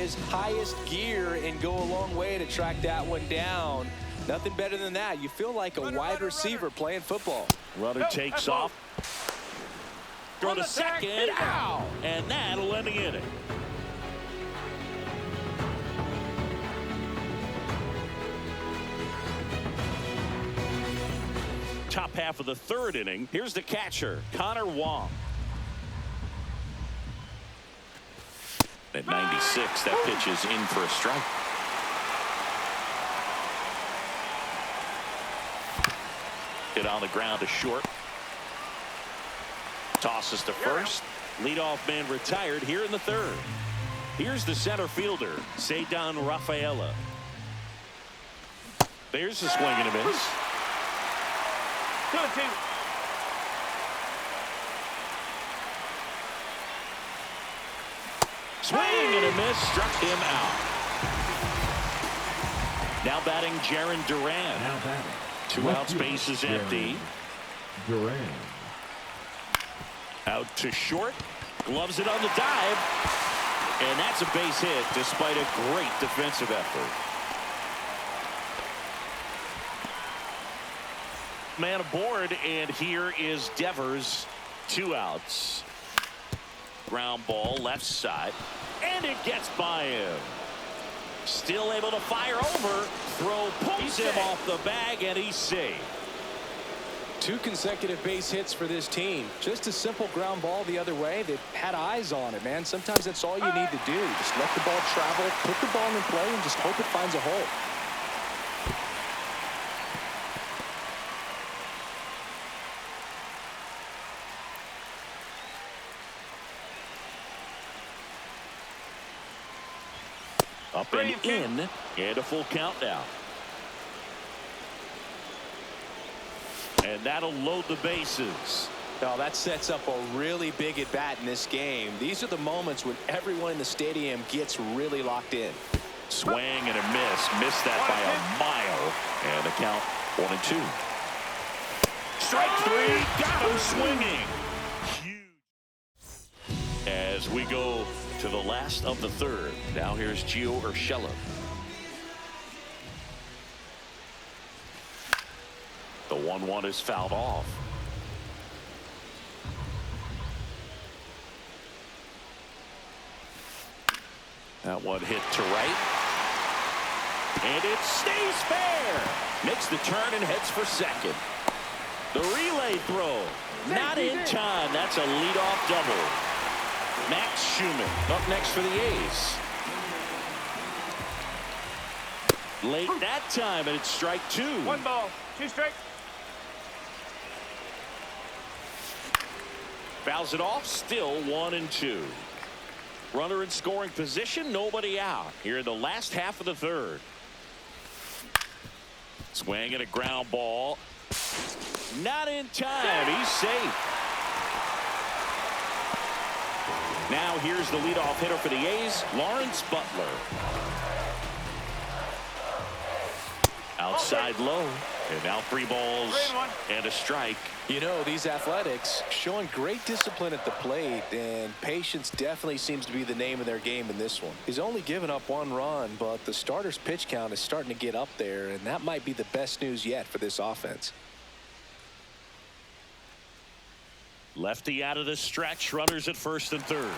his highest gear and go a long way to track that one down. Nothing better than that. You feel like a wide receiver playing football. Runner takes off. Throw to second. Ow! And that'll end the inning. Top half of the third inning. Here's the catcher, Connor Wong. At 96, that pitch is in for a strike. Hit on the ground to short. Tosses to first. Leadoff man retired here in the third. Here's the center fielder, Ceddanne Rafaela. There's the swing and a miss. 2-2. Swing and a miss, struck him out. Now batting Jarren Duran. Now batting. 2 outs, bases empty. Duran. Out to short. Gloves it on the dive. And that's a base hit despite a great defensive effort. Man aboard, and here is Devers. 2 outs. Ground ball left side, and it gets by him. Still able to fire over. Throw pulls him off the bag, and he's safe. 2 consecutive base hits for this team. Just a simple ground ball the other way. They had eyes on it, man. Sometimes that's all you need to do. Just let the ball travel, put the ball in play, and just hope it finds a hole. Up and in, and a full count now. And that'll load the bases. Now that sets up a really big at bat in this game. These are the moments when everyone in the stadium gets really locked in. Swing and a miss. Missed that by a mile. And the count 1-2. Strike 3. Got him swinging. Huge. As we go to the last of the third. Now here's Gio Urshela. The 1-1 is fouled off. That one hit to right. And it stays fair. Makes the turn and heads for second. The relay throw. Not in time. That's a leadoff double. Max Schumann up next for the A's. Late that time, and it's strike 2. 1 ball, 2 strikes. Fouls it off, still 1-2. Runner in scoring position, nobody out. Here in the last half of the third. Swing and a ground ball. Not in time, he's safe. Now here's the leadoff hitter for the A's, Lawrence Butler. Outside low, and now 3 balls and a strike. You know, these Athletics showing great discipline at the plate, and patience definitely seems to be the name of their game in this one. He's only given up 1 run, but the starter's pitch count is starting to get up there, and that might be the best news yet for this offense. Lefty out of the stretch, runners at first and third.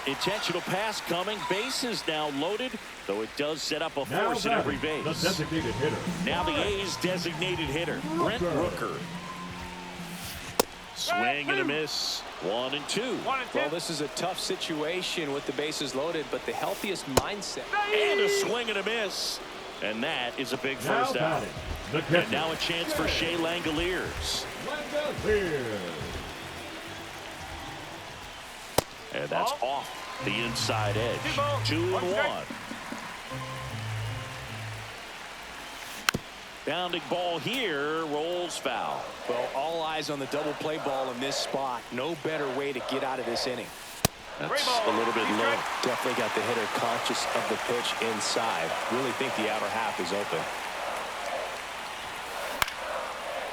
Intentional pass coming, bases now loaded, though it does set up a force at every base. The designated hitter. Now the A's designated hitter, Brent Rooker. Swing and a miss. 1-2. Well, this is a tough situation with the bases loaded, but the healthiest mindset. And a swing and a miss. And that is a big first out. And now a chance for Shea Langoliers. And that's off the inside edge. 2-1. Bounding ball here, rolls foul. Well, all eyes on the double play ball in this spot. No better way to get out of this inning. That's a little bit low. Definitely got the hitter conscious of the pitch inside. Really think the outer half is open.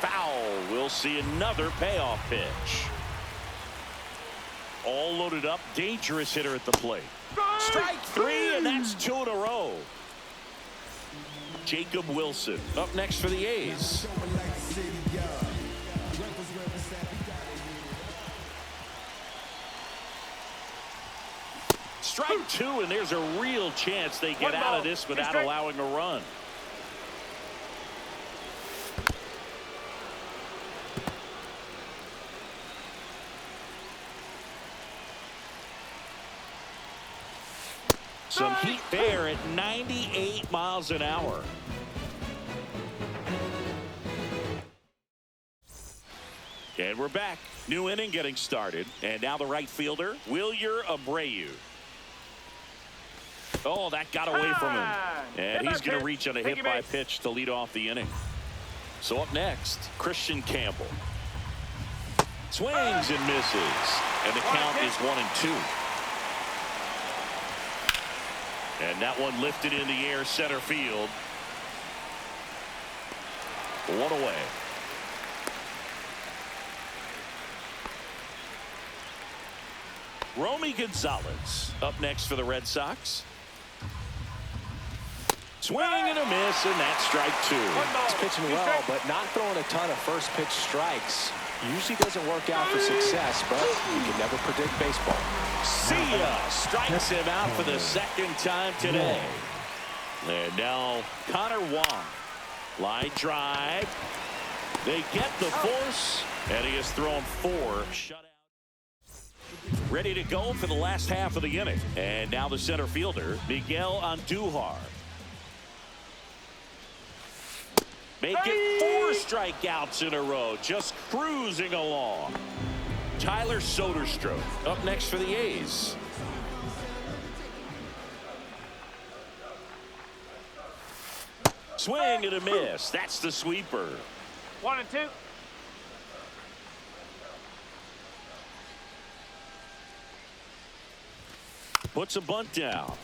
Foul. We'll see another payoff pitch. all loaded up. Dangerous hitter at the plate. Strike three, and that's 2 in a row. Jacob Wilson up next for the A's. Strike 2, and there's a real chance they get out of this without allowing a run. Some heat there at 98 miles an hour. And we're back. New inning getting started. And now the right fielder, Wilyer Abreu. Oh, that got away from him. And he's going to reach on a hit by pitch to lead off the inning. So up next, Christian Campbell. Swings and misses. And the count is 1-2. And that one lifted in the air center field. 1 away. Romy Gonzalez up next for the Red Sox. Swing and a miss, and that's strike 2. He's pitching well, but not throwing a ton of first pitch strikes. Usually doesn't work out for success, but you can never predict baseball. See ya! Strikes him out for the second time today. And now Connor Wong. Line drive. They get the force, and he has thrown 4 shutouts. Ready to go for the last half of the inning. And now the center fielder, Miguel Andujar. Making 4 strikeouts in a row, just cruising along. Tyler Soderstrom up next for the A's. Swing and a miss. That's the sweeper. 1-2. Puts a bunt down.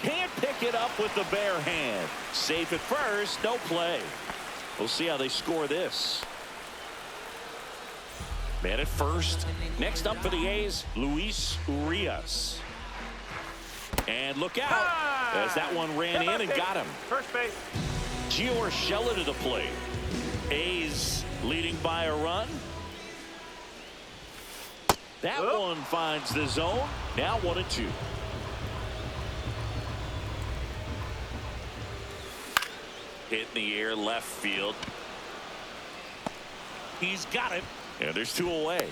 Can't pick it up with the bare hand. Safe at first, no play. We'll see how they score this. Man at first. Next up for the A's, Luis Urias. And look out as that one ran in and got him. First base. Gio Urshela to the plate. A's leading by a run. That one finds the zone. Now 1-2. Hit in the air left field. He's got it. And there's 2 away.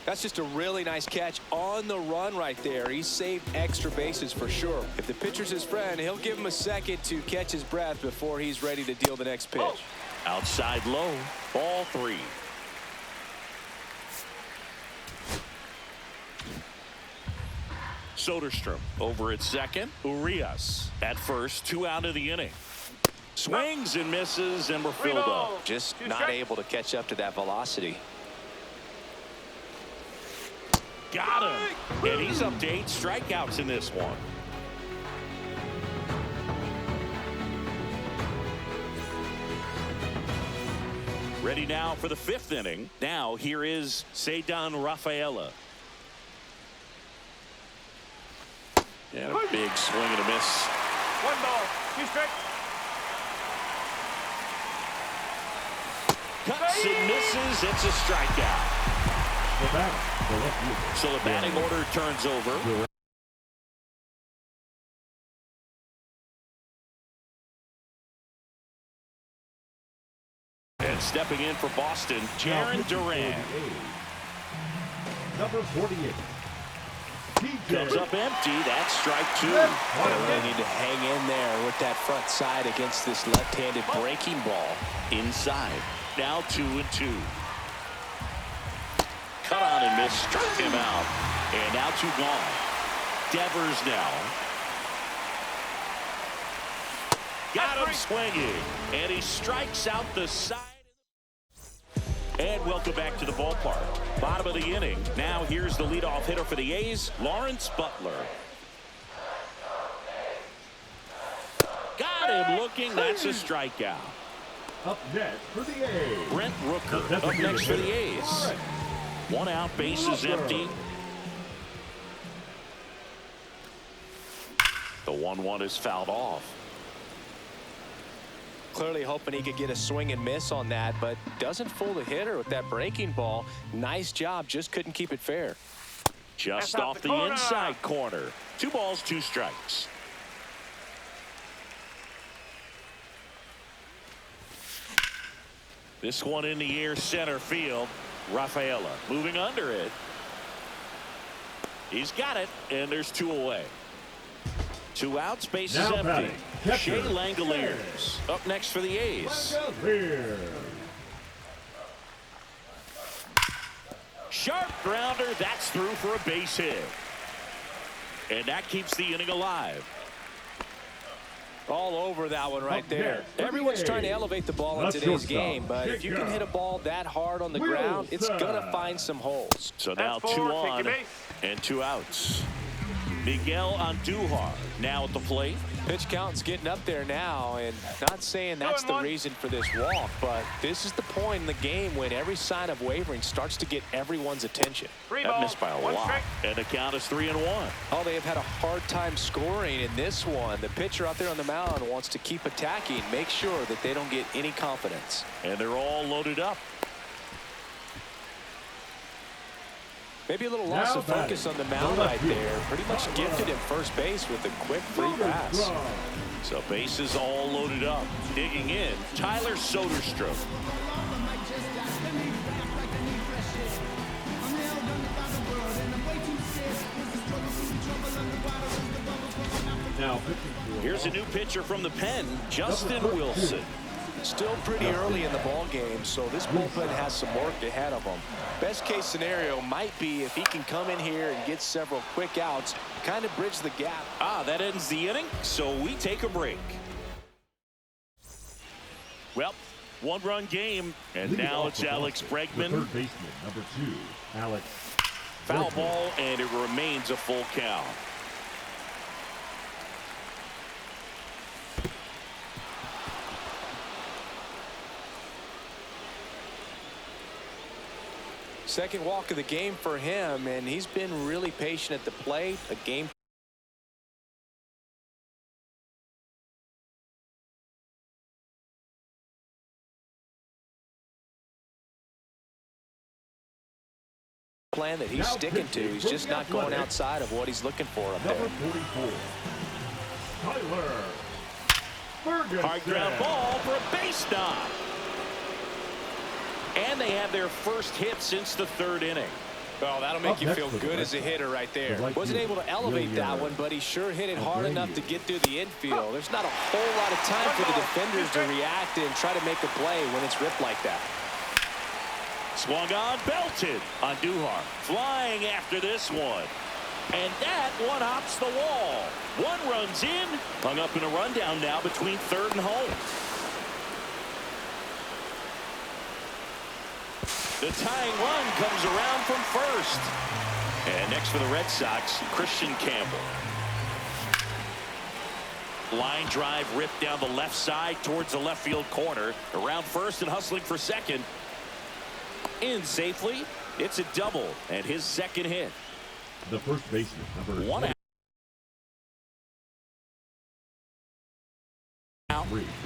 That's just a really nice catch on the run right there. He saved extra bases for sure. If the pitcher's his friend, he'll give him a second to catch his breath before he's ready to deal the next pitch. Outside low. Ball 3. Soderstrom over at second. Urias at first. 2 out of the inning. Swings and misses, and we're filled up. Just not able to catch up to that velocity. Got him. And he's up to 8 strikeouts in this one. Ready now for the 5th inning. Now here is Ceddanne Rafaela. And a big swing and a miss. 1 ball, 2 strikes. Cuts and misses. It's a strikeout. So the batting order turns over. And stepping in for Boston, Jarren Duran. Number 48. Comes up empty. That's strike 2. They really need to hang in there with that front side against this left-handed breaking ball. Inside. Now 2-2. Cut on and miss. Struck him out. And now 2 gone. Devers now. Got him swinging. And he strikes out the side. And welcome back to the ballpark. Bottom of the inning. Now here's the leadoff hitter for the A's, Lawrence Butler. Got him looking. That's a strikeout. Up next for the A's. Brent Rooker up next for the A's. One out, bases empty. The 1-1 is fouled off. Clearly hoping he could get a swing and miss on that, but doesn't fool the hitter with that breaking ball. Nice job, just couldn't keep it fair. Just off the inside corner. 2 balls, 2 strikes. This one in the air, center field. Rafaela moving under it. He's got it, and there's 2 away. 2 outs, bases empty. Shea Langoliers up next for the A's. Sharp grounder, that's through for a base hit. And that keeps the inning alive. All over that one right there. Everyone's trying to elevate the ball in today's game, but if you can hit a ball that hard on the ground, it's going to find some holes. So now 2 on and 2 outs. Miguel Andujar now at the plate. Pitch count's getting up there now, and not saying that's the reason for this walk, but this is the point in the game when every sign of wavering starts to get everyone's attention. That missed by a lot, and the count is 3-1. Oh, they have had a hard time scoring in this one. The pitcher out there on the mound wants to keep attacking, make sure that they don't get any confidence. And they're all loaded up. Maybe a little loss of focus on the mound right there. Pretty much gifted him first base with a quick free pass. So bases all loaded up. Digging in, Tyler Soderstrom. Here's a new pitcher from the pen, Justin Wilson. Still pretty early in the ball game, so this bullpen has some work ahead of them. Best case scenario might be if he can come in here and get several quick outs, kind of bridge the gap. That ends the inning, so we take a break. Well, 1-run game, and now it's Alex Bregman. Third baseman, number 2, Alex. Foul ball, and it remains a full count. Second walk of the game for him, and he's been really patient at the plate. A game plan that he's sticking to. He's just not going outside of what he's looking for up there. Number 44, Tyler Ferguson. Hard ground ball for a base knock. And they have their first hit since the 3rd inning. Well, that'll make you feel good as a hitter right there. Wasn't able to elevate that one, but he sure hit it hard enough to get through the infield. There's not a whole lot of time for the defenders to react and try to make a play when it's ripped like that. Swung on, belted. Andujar flying after this one. And that one hops the wall. 1 runs in. Hung up in a rundown now between 3rd and home. The tying run comes around from first. And next for the Red Sox, Christian Campbell. Line drive ripped down the left side towards the left field corner. Around first and hustling for second. In safely. It's a double and his 2nd hit. The first baseman, number 1 out.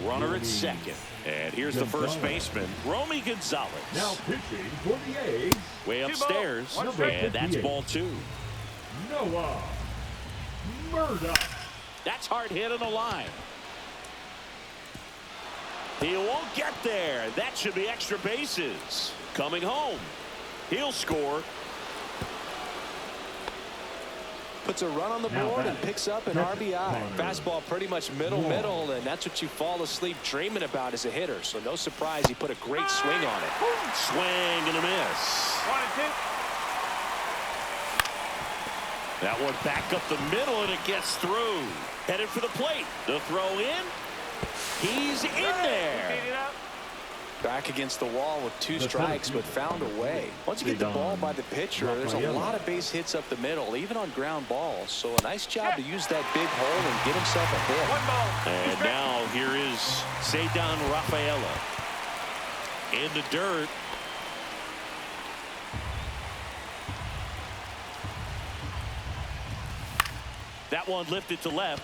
Runner at 2nd. And here's the first baseman, Romy Gonzalez. Now pitching for the A's. Way upstairs. And that's ball 2. Noah Murdoch. That's hard hit on the line. He won't get there. That should be extra bases. Coming home. He'll score. Puts a run on the board and picks up an RBI. Fastball pretty much middle, and that's what you fall asleep dreaming about as a hitter. So no surprise he put a great swing on it. Swing and a miss. 1-2. That one back up the middle, and it gets through. Headed for the plate. The throw in. He's in there. Back against the wall with 2 strikes, but found a way. Once you get the ball by the pitcher, there's a lot of base hits up the middle, even on ground balls. So a nice job to use that big hole and get himself a hit. And now here is Cedar Rafaela in the dirt. That one lifted to left.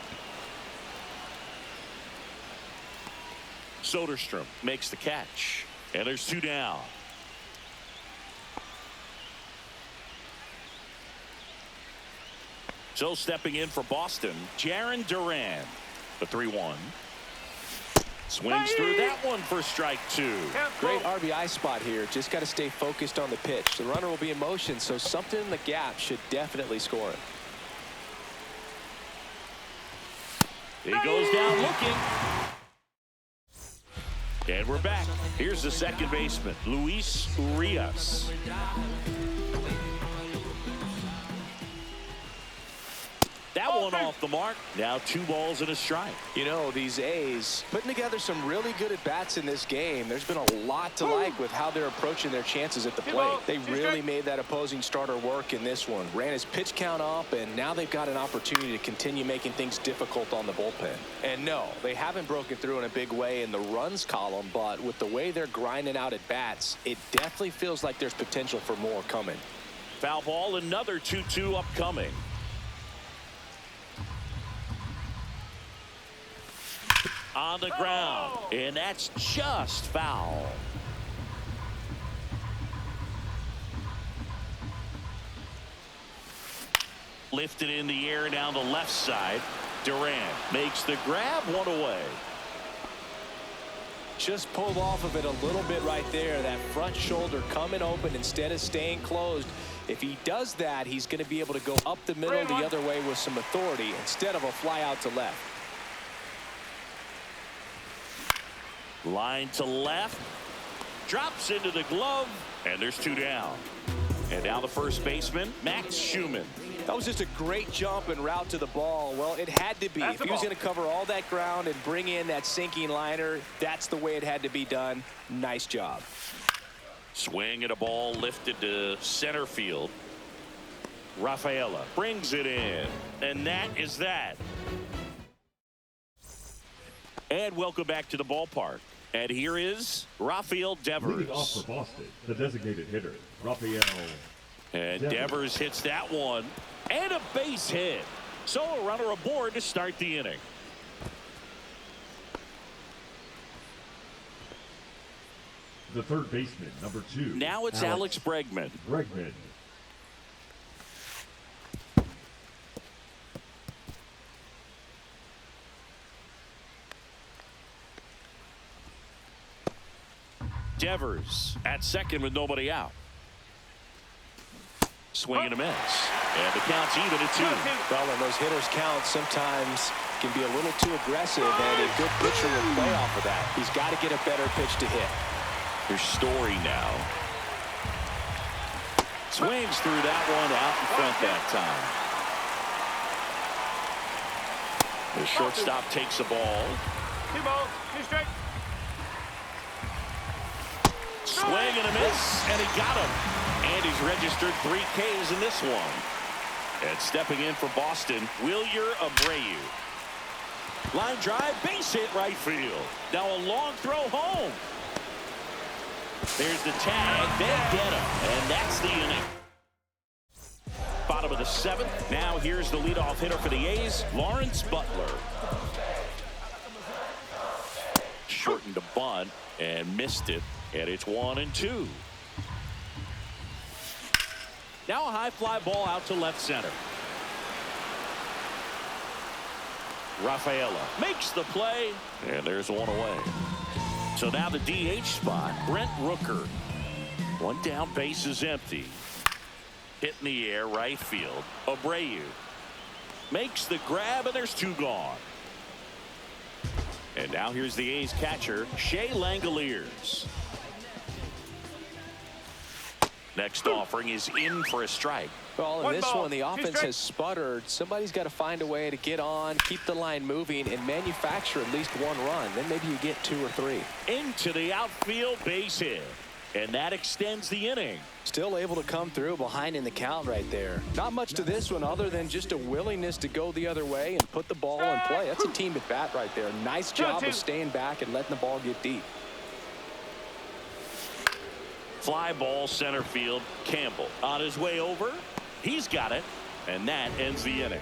Soderstrom makes the catch. And there's 2 down. So stepping in for Boston, Jarren Duran. The 3-1. Swings through that one for strike 2. Great RBI spot here. Just got to stay focused on the pitch. The runner will be in motion, so something in the gap should definitely score it. He goes down looking. And we're back. Here's the second baseman, Luis Urias. That one off the mark. Now 2 balls and a strike. You know, these A's putting together some really good at-bats in this game. There's been a lot to like with how they're approaching their chances at the plate. They really made that opposing starter work in this one. Ran his pitch count up, and now they've got an opportunity to continue making things difficult on the bullpen. And no, they haven't broken through in a big way in the runs column, but with the way they're grinding out at-bats, it definitely feels like there's potential for more coming. Foul ball, another 2-2 upcoming. On the ground, and that's just foul. Lifted in the air down the left side. Duran makes the grab, 1 away. Just pulled off of it a little bit right there. That front shoulder coming open instead of staying closed. If he does that, he's going to be able to go up the middle the other way with some authority instead of a fly out to left. Line to left. Drops into the glove. And there's 2 down. And now the first baseman, Max Schumann. That was just a great jump and route to the ball. Well, it had to be. If he was going to cover all that ground and bring in that sinking liner, that's the way it had to be done. Nice job. Swing and a ball lifted to center field. Rafaela brings it in. And that is that. And welcome back to the ballpark. And here is Rafael Devers. Leading off for Boston, the designated hitter, Rafael. And Devers hits that one. And a base hit. So a runner aboard to start the inning. The third baseman, number 2. Now it's Alex Bregman. Bregman. Devers at second with nobody out. Swing and a miss. And the count's even at 2. Well, when those hitters count, sometimes can be a little too aggressive, and a good pitcher will play off of that. He's got to get a better pitch to hit. Here's Story now. Swings through that one out in front that time. The shortstop takes the ball. 2 balls, 2 strikes. Swing and a miss, and he got him. And he's registered 3 Ks in this one. And stepping in for Boston, Wilyer Abreu. Line drive, base hit right field. Now a long throw home. There's the tag. They get him. And that's the inning. Bottom of the 7th. Now here's the leadoff hitter for the A's, Lawrence Butler. Shortened a bunt and missed it. And it's 1-2. Now a high fly ball out to left center. Rafaela makes the play. And there's 1 away. So now the DH spot, Brent Rooker. 1 down, base is empty. Hit in the air, right field. Abreu makes the grab, and there's 2 gone. And now here's the A's catcher, Shea Langoliers. Next offering is in for a strike. Well, in this one, the offense has sputtered. Somebody's got to find a way to get on, keep the line moving, and manufacture at least 1 run. Then maybe you get 2 or 3. Into the outfield, base hit. And that extends the inning. Still able to come through behind in the count right there. Not much to this one other than just a willingness to go the other way and put the ball in play. That's a team at bat right there. Nice job of staying back and letting the ball get deep. Fly ball center field. Campbell on his way over. He's got it. And that ends the inning.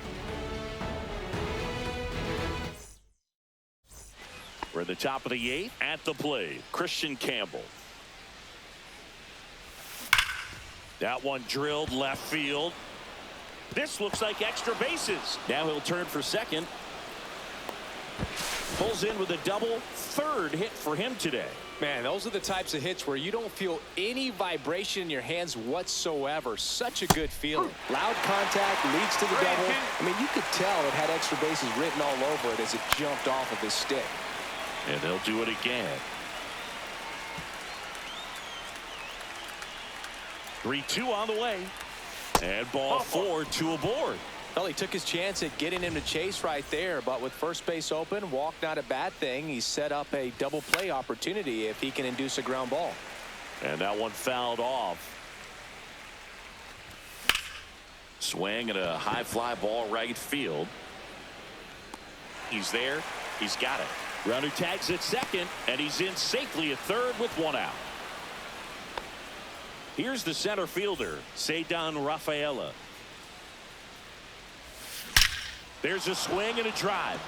We're at the top of the 8th. At the plate, Christian Campbell. That one drilled left field. This looks like extra bases. Now he'll turn for second. Pulls in with a double. Third hit for him today. Man, those are the types of hits where you don't feel any vibration in your hands whatsoever. Such a good feeling. Loud contact leads to the double. I mean, you could tell it had extra bases written all over it as it jumped off of his stick. And they'll do it again. 3-2 on the way. And ball 4, 2 aboard. Well, he took his chance at getting him to chase right there, but with first base open, walk not a bad thing. He set up a double play opportunity if he can induce a ground ball. And that one fouled off. Swing and a high fly ball right field. He's there. He's got it. Runner tags at second, and he's in safely at third with one out. Here's the center fielder, Ceddanne Rafaela. There's a swing and a drive.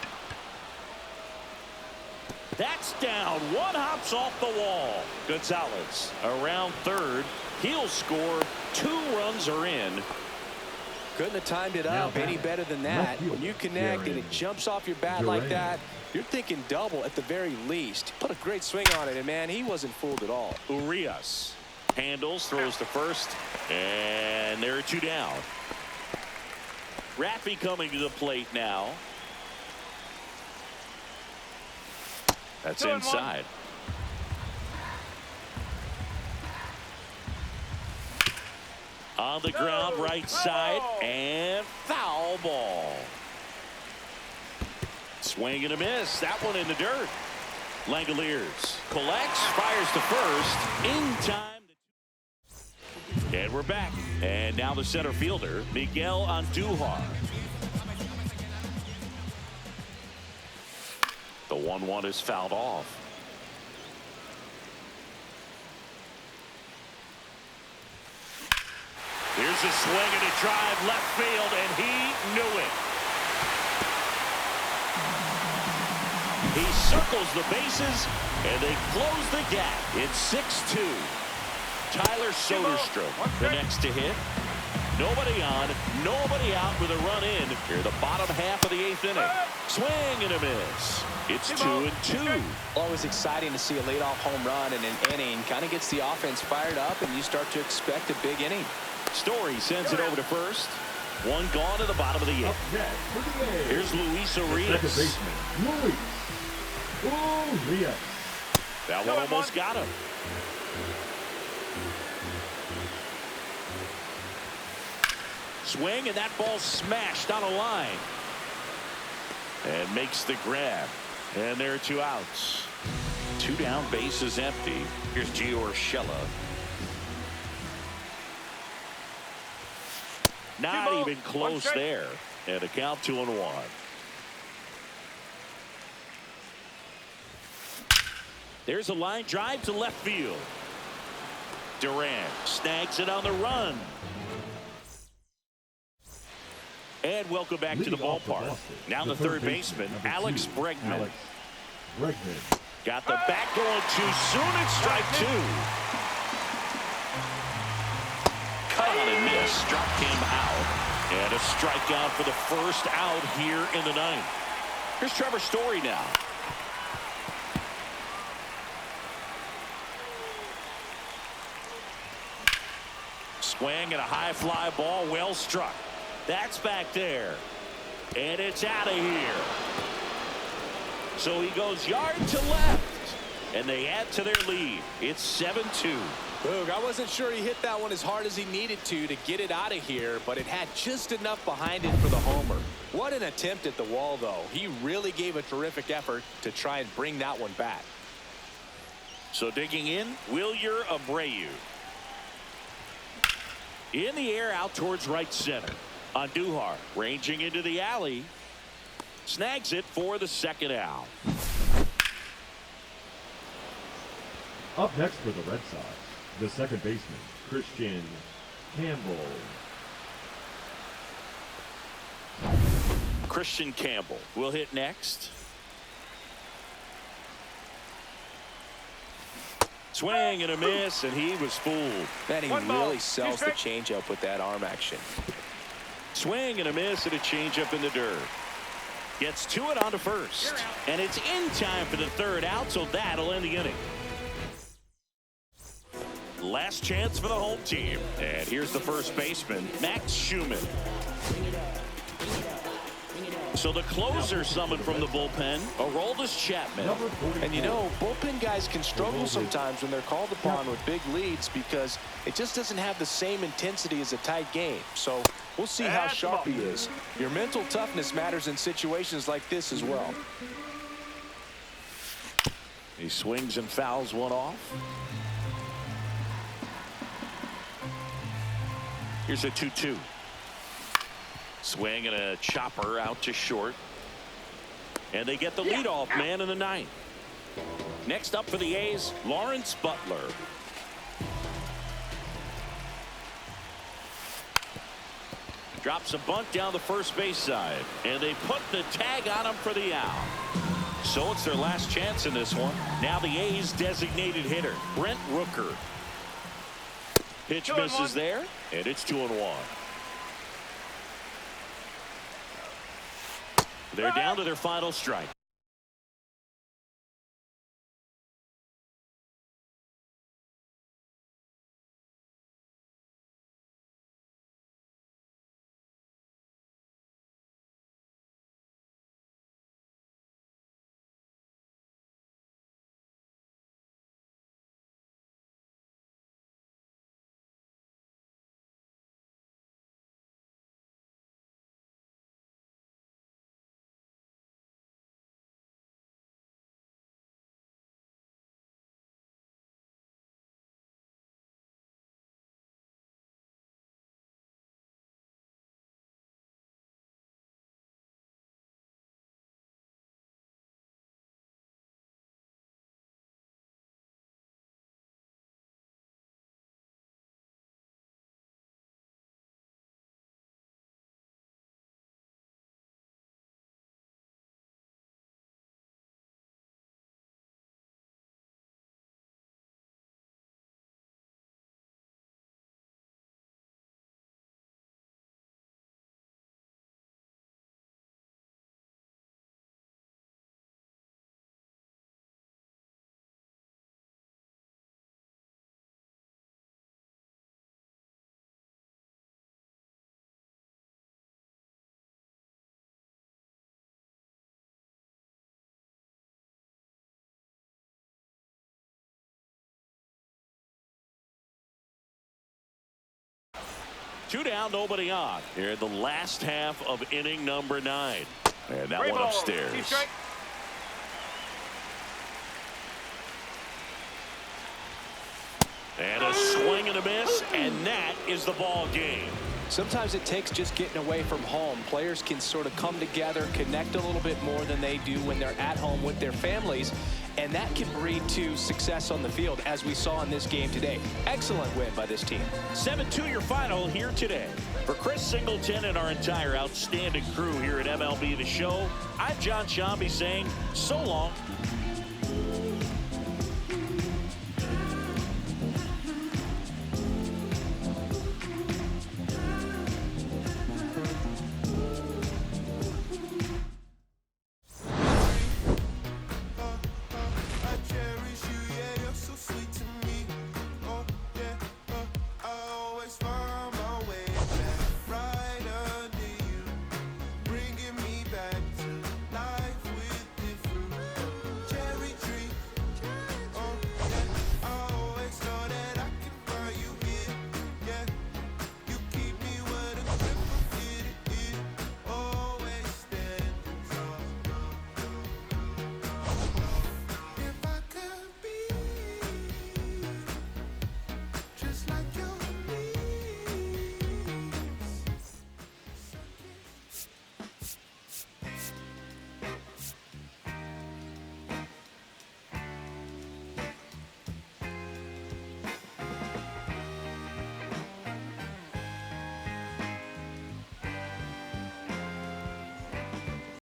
That's down. One hops off the wall. Gonzalez around third. He'll score. 2 runs are in. Couldn't have timed it up any better than that. When you connect and it jumps off your bat like that, you're thinking double at the very least. Put a great swing on it, and man, he wasn't fooled at all. Urias handles, throws to first, and there are 2 down. Raffy coming to the plate now. That's inside. On the ground, right side, and foul ball. Swing and a miss. That one in the dirt. Langoliers collects, fires to first, in time. And we're back. And now the center fielder, Miguel Andujar. The 1-1 is fouled off. Here's a swing and a drive left field, and he knew it. He circles the bases, and they close the gap. It's 6-2. Tyler Soderstrom, the next to hit. Nobody on, nobody out with a run in. Here, the bottom half of the 8th inning. Swing and a miss. It's 2-2. Always exciting to see a leadoff home run in an inning. Kind of gets the offense fired up, and you start to expect a big inning. Story sends it over to first. One gone to the bottom of the 8th. Here's Luis Urias. Second baseman, Urias. That one almost got him. Swing, and that ball smashed on a line. And makes the grab. And there are 2 outs. 2 down, bases empty. Here's Gio Urshela. Not even close there. And a count 2-1. There's a line drive to left field. Durant snags it on the run. And welcome back to the ballpark. Now the third baseman, Alex Bregman. Got the bat going too soon. It's strike 2. Cut on and miss. Struck him out. And a strikeout for the first out here in the 9th. Here's Trevor Story now. Swing and a high fly ball, well struck. That's back there. And it's out of here. So he goes yard to left. And they add to their lead. It's 7-2. Boog, I wasn't sure he hit that one as hard as he needed to get it out of here, but it had just enough behind it for the homer. What an attempt at the wall, though. He really gave a terrific effort to try and bring that one back. So digging in, Wilyer Abreu. In the air out towards right center. Andujar ranging into the alley. Snags it for the second out. Up next for the Red Sox, the second baseman, Christian Campbell. Christian Campbell will hit next. Swing and a miss, and he was fooled. Man, he One ball. really sells the Strike. changeup with that arm action. Swing and a miss and a changeup in the dirt. Gets to it onto first. And it's in time for the third out, so that'll end the inning. Last chance for the home team. And here's the first baseman, Max Schumann. So the closer summoned from the bullpen, Aroldis Chapman. And you know, bullpen guys can struggle sometimes when they're called upon with big leads because it just doesn't have the same intensity as a tight game. So we'll see how sharp he is. Your mental toughness matters in situations like this as well. He swings and fouls one off. Here's a 2-2. Swing and a chopper out to short. And they get the leadoff man in the ninth. Next up for the A's, Lawrence Butler. Drops a bunt down the first base side. And they put the tag on him for the out. So it's their last chance in this one. Now the A's designated hitter, Brent Rooker. Pitch misses there, and it's 2-1. They're down to their final strike. Two down, nobody on. Here in the last half of inning number 9. And that one upstairs. And a swing and a miss, and that is the ball game. Sometimes it takes just getting away from home. Players can sort of come together, connect a little bit more than they do when they're at home with their families, and that can breed to success on the field, as we saw in this game today. Excellent win by this team. 7-2 your final here today. For Chris Singleton and our entire outstanding crew here at MLB The Show, I'm John Shambi saying so long.